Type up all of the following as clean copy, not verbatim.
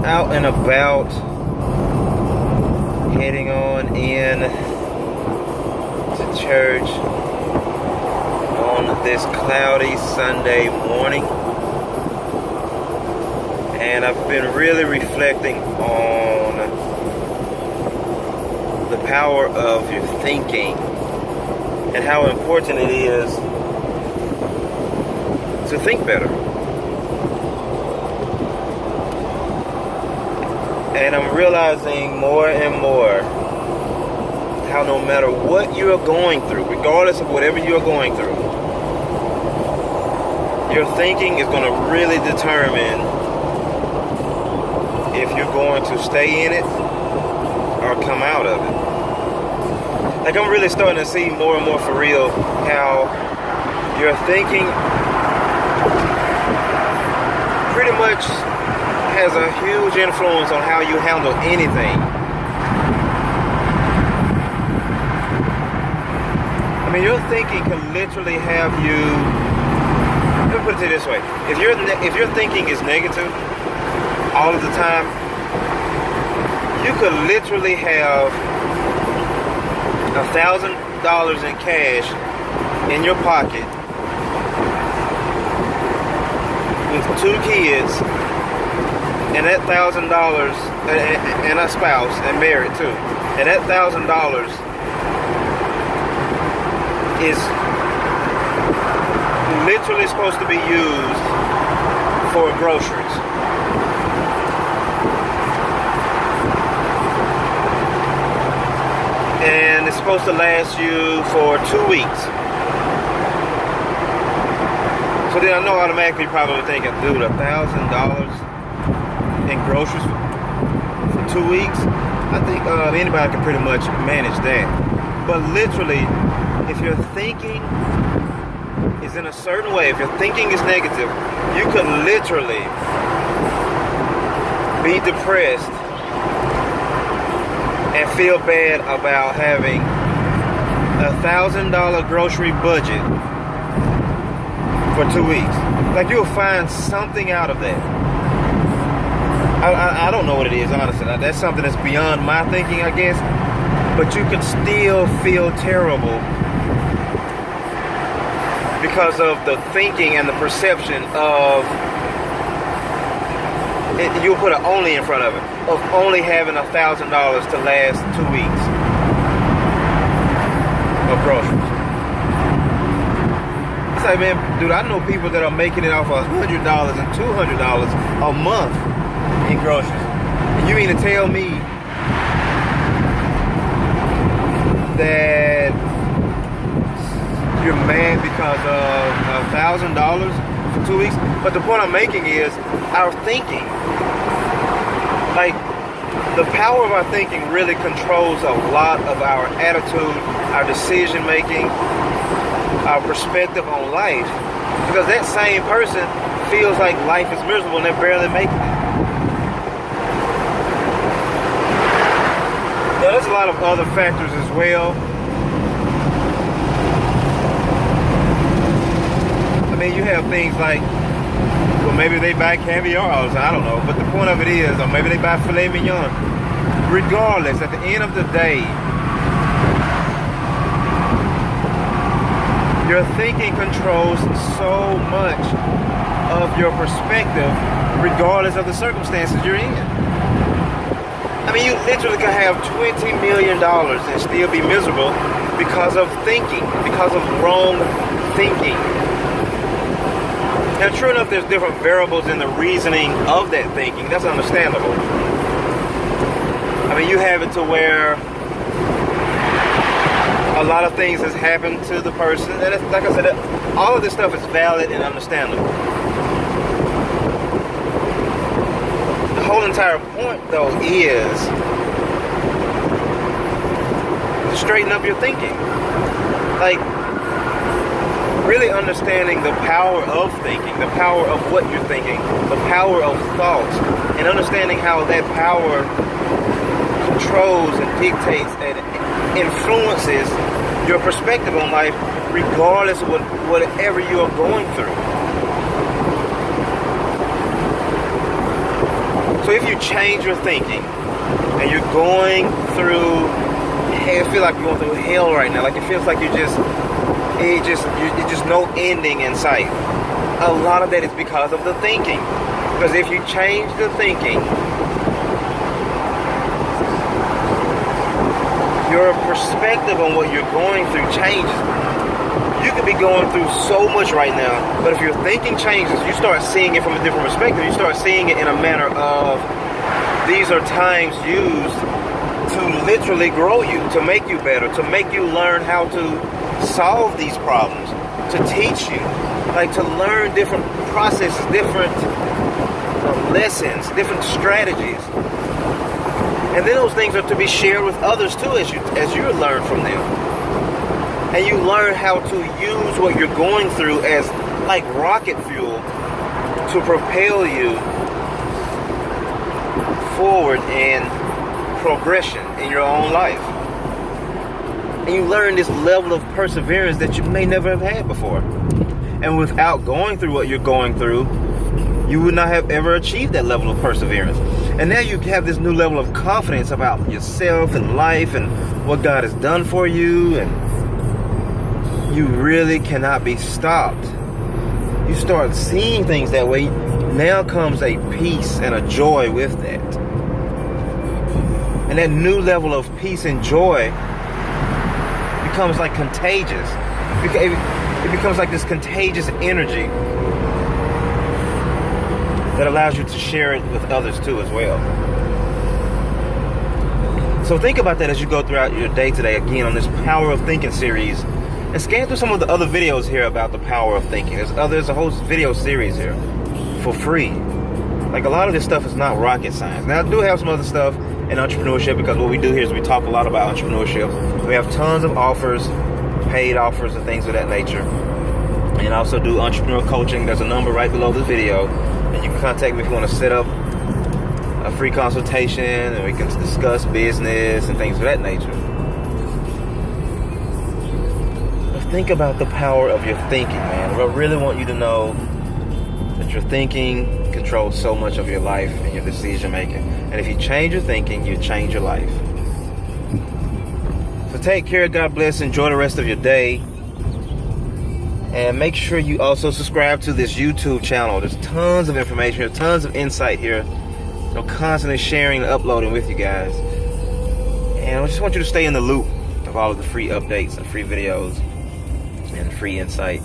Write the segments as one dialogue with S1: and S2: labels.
S1: out and about, heading on in to church on this cloudy Sunday morning. And I've been really reflecting on the power of your thinking and how important it is to think better. And I'm realizing more and more how no matter what you are going through, regardless of whatever you are going through, your thinking is going to really determine if you're going to stay in it or come out of it. Like, I'm really starting to see more and more for real how your thinking pretty much has a huge influence on how you handle anything. I mean, your thinking can literally have you. Let me put it this way: if your thinking is negative all of the time, you could literally have $1,000 in cash in your pocket with 2 kids and that $1,000 and a spouse and married too, and that $1,000 is literally supposed to be used for groceries. And it's supposed to last you for 2 weeks. So then I know automatically you're probably thinking, dude, $1,000 in groceries for 2 weeks? I think anybody can pretty much manage that. But literally, if your thinking is in a certain way, if your thinking is negative, you could literally be depressed and feel bad about having $1,000 grocery budget for 2 weeks. Like, you'll find something out of that. I don't know what it is, honestly. That's something that's beyond my thinking, I guess. But you can still feel terrible because of the thinking and the perception of it. You'll put an only in front of it, of only having $1,000 to last 2 weeks of groceries. It's like, man, dude, I know people that are making it off $100 and $200 a month in groceries. And you mean to tell me that you're mad because of $1,000 for 2 weeks? But the point I'm making is our thinking. Like, the power of our thinking really controls a lot of our attitude, our decision making, our perspective on life. Because that same person feels like life is miserable and they're barely making it. Now, there's a lot of other factors as well. I mean, you have things like, well, maybe they buy caviar all the time, I don't know. But the point of it is, or maybe they buy filet mignon. Regardless, at the end of the day, your thinking controls so much of your perspective, regardless of the circumstances you're in. I mean, you literally could have $20 million and still be miserable because of thinking, because of wrong thinking. Now, true enough, there's different variables in the reasoning of that thinking. That's understandable. I mean, you have it to where a lot of things has happened to the person. And it's, like I said, all of this stuff is valid and understandable. The whole entire point, though, is to straighten up your thinking. Like, really understanding the power of thinking, the power of what you're thinking, the power of thoughts, and understanding how that power controls and dictates and influences your perspective on life, regardless of whatever you are going through. So if you change your thinking and you're going through hell, feel like you're going through hell right now, like it feels like you're just no ending in sight. A lot of that is because of the thinking. Because if you change the thinking, your perspective on what you're going through changes. You could be going through so much right now, but if your thinking changes, you start seeing it from a different perspective. You start seeing it in a manner of, these are times used to literally grow you, to make you better, to make you learn how to solve these problems, to teach you, like to learn different processes, different lessons, different strategies. And then those things are to be shared with others too, as you learn from them. And you learn how to use what you're going through as like rocket fuel to propel you forward in progression in your own life. And you learn this level of perseverance that you may never have had before. And without going through what you're going through, you would not have ever achieved that level of perseverance. And now you have this new level of confidence about yourself and life and what God has done for you, and you really cannot be stopped. You start seeing things that way. Now comes a peace and a joy with that. And that new level of peace and joy becomes like contagious. It becomes like this contagious energy that allows you to share it with others too as well. So think about that as you go throughout your day today, again on this Power of Thinking series, and scan through some of the other videos here about the power of thinking. There's a whole video series here for free. Like, a lot of this stuff is not rocket science. Now, I do have some other stuff in entrepreneurship, because what we do here is we talk a lot about entrepreneurship. We have tons of offers, paid offers and things of that nature. And I also do entrepreneur coaching. There's a number right below this video, and you can contact me if you want to set up a free consultation, and we can discuss business and things of that nature. But think about the power of your thinking, man. I really want you to know that your thinking controls so much of your life and your decision making. And if you change your thinking, you change your life. So take care, God bless, enjoy the rest of your day. And make sure you also subscribe to this YouTube channel. There's tons of information, there's tons of insight here. I'm constantly sharing and uploading with you guys. And I just want you to stay in the loop of all of the free updates and free videos and free insight.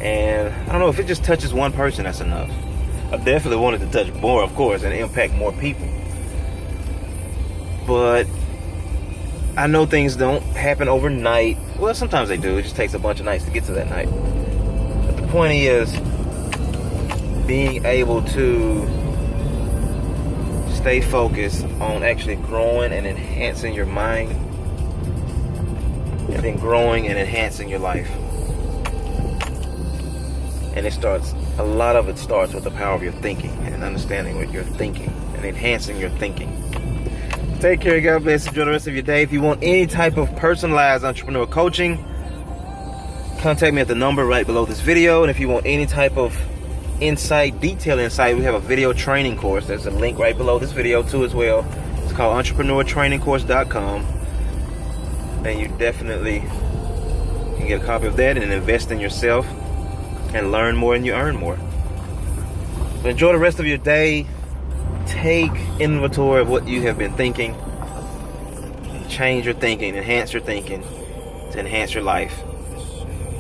S1: And I don't know, if it just touches one person, that's enough. I definitely wanted to touch more, of course, and impact more people. But I know things don't happen overnight. Well, sometimes they do. It just takes a bunch of nights to get to that night. But the point is being able to stay focused on actually growing and enhancing your mind, and then growing and enhancing your life. And a lot of it starts with the power of your thinking and understanding what you're thinking and enhancing your thinking. Take care, God bless, enjoy the rest of your day. If you want any type of personalized entrepreneur coaching, contact me at the number right below this video. And if you want any type of insight, detailed insight, we have a video training course. There's a link right below this video too as well. It's called entrepreneurtrainingcourse.com. And you definitely can get a copy of that and invest in yourself and learn more, and you earn more. So enjoy the rest of your day. Take inventory of what you have been thinking. Change your thinking, enhance your thinking to enhance your life,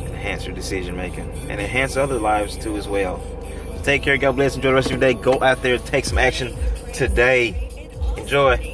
S1: enhance your decision making, and enhance other lives too as well. So take care, God bless, enjoy the rest of your day. Go out there and take some action today. Enjoy.